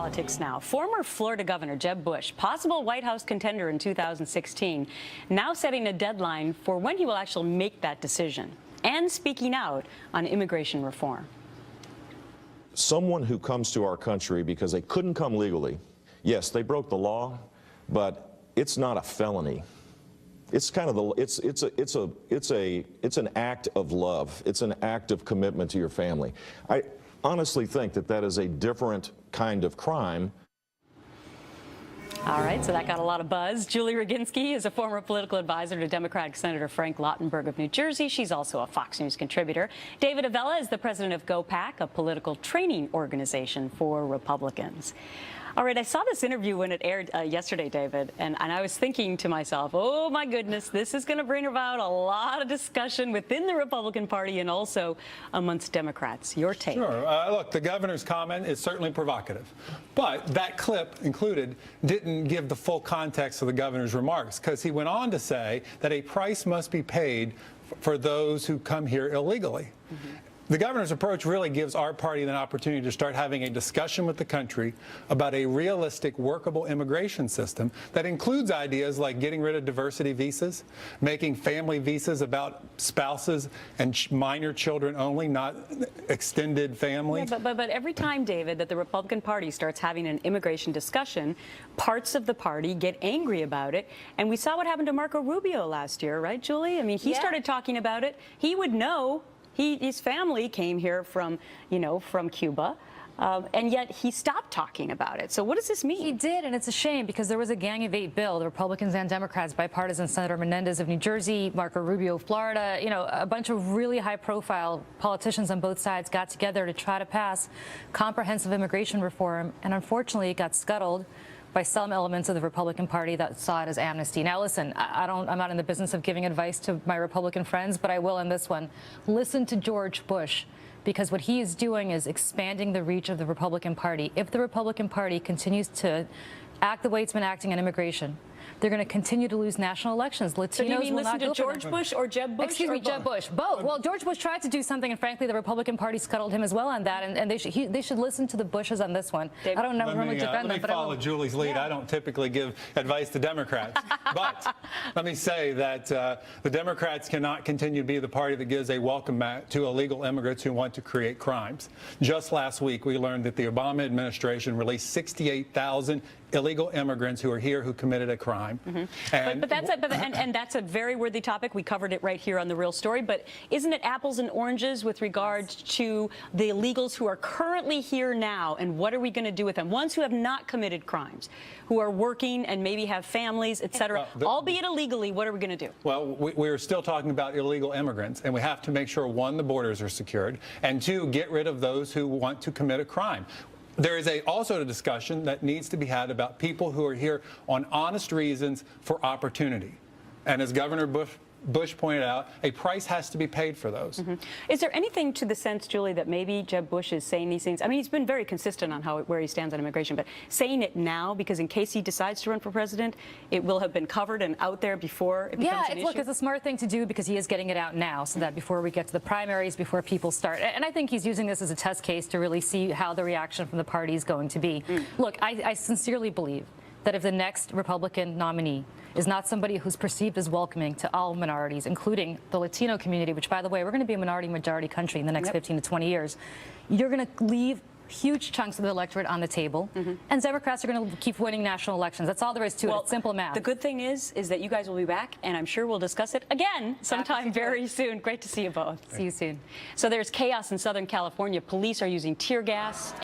Politics now. Former Florida Governor Jeb Bush, possible White House contender in 2016, now setting a deadline for when he will actually make that decision and speaking out on immigration reform. Someone who comes to our country because they couldn't come legally, yes, they broke the law, but it's not a felony. It's kind of it's an act of love. It's an act of commitment to your family. I honestly think that that is a different kind of crime. All right, so that got a lot of buzz. Julie Roginski is a former political advisor to Democratic Senator Frank Lautenberg of New Jersey. She's also a Fox News contributor. David Avella is the president of GOPAC, a political training organization for Republicans. All right, I saw this interview when it aired yesterday, David, and I was thinking to myself, oh, my goodness, this is going to bring about a lot of discussion within the Republican Party and also amongst Democrats. Your take? Sure. Look, the governor's comment is certainly provocative, but that clip included didn't give the full context of the governor's remarks, because he went on to say that a price must be paid for those who come here illegally. Mm-hmm. The governor's approach really gives our party an opportunity to start having a discussion with the country about a realistic, workable immigration system that includes ideas like getting rid of diversity visas, making family visas about spouses and minor children only, not extended family. Yeah, but every time, David, that the Republican Party starts having an immigration discussion, parts of the party get angry about it. And we saw what happened to Marco Rubio last year, right, Julie? I mean, he started talking about it. He would know. His family came here from, from Cuba, and yet he stopped talking about it. So what does this mean? He did, and it's a shame because there was a Gang of Eight bill, the Republicans and Democrats, bipartisan, Senator Menendez of New Jersey, Marco Rubio of Florida, a bunch of really high-profile politicians on both sides got together to try to pass comprehensive immigration reform, and unfortunately it got scuttled by some elements of the Republican Party that saw it as amnesty. Now, listen, I'm not in the business of giving advice to my Republican friends, but I will in this one. Listen to George Bush, because what he is doing is expanding the reach of the Republican Party. If the Republican Party continues to act the way it's been acting on immigration, they're going to continue to lose national elections. Latinos so do you mean will listen not to George Bush or Jeb Bush? Excuse me, Jeb Bush. Both. Well, George Bush tried to do something, and frankly, the Republican Party scuttled him as well on that, and they should listen to the Bushes on this one. David, I don't normally defend them, but follow Julie's lead. Yeah. I don't typically give advice to Democrats, but let me say that the Democrats cannot continue to be the party that gives a welcome mat to illegal immigrants who want to create crimes. Just last week, we learned that the Obama administration released 68,000 illegal immigrants who are here who committed a crime. Mm-hmm. And that's a very worthy topic. We covered it right here on The Real Story. But isn't it apples and oranges with regard to the illegals who are currently here now, and what are we going to do with them? Ones who have not committed crimes, who are working and maybe have families, et cetera, albeit illegally, what are we going to do? Well, we're still talking about illegal immigrants, and we have to make sure, one, the borders are secured, and two, get rid of those who want to commit a crime. There is also a discussion that needs to be had about people who are here on honest reasons for opportunity. And as Governor Bush pointed out, a price has to be paid for those. Mm-hmm. Is there anything to the sense, Julie, that maybe Jeb Bush is saying these things? I mean, he's been very consistent on where he stands on immigration, but saying it now because in case he decides to run for president, it will have been covered and out there before it becomes an issue? Look, it's a smart thing to do because he is getting it out now so that before we get to the primaries, before people start. And I think he's using this as a test case to really see how the reaction from the party is going to be. Look, I sincerely believe that if the next Republican nominee is not somebody who's perceived as welcoming to all minorities, including the Latino community, which, by the way, we're going to be a minority-majority country in the next 15 to 20 years, you're going to leave huge chunks of the electorate on the table, and Democrats are going to keep winning national elections. That's all there is to it. It's simple math. The good thing is that you guys will be back, and I'm sure we'll discuss it again sometime very soon. Great to see you both. See you soon. So there's chaos in Southern California. Police are using tear gas.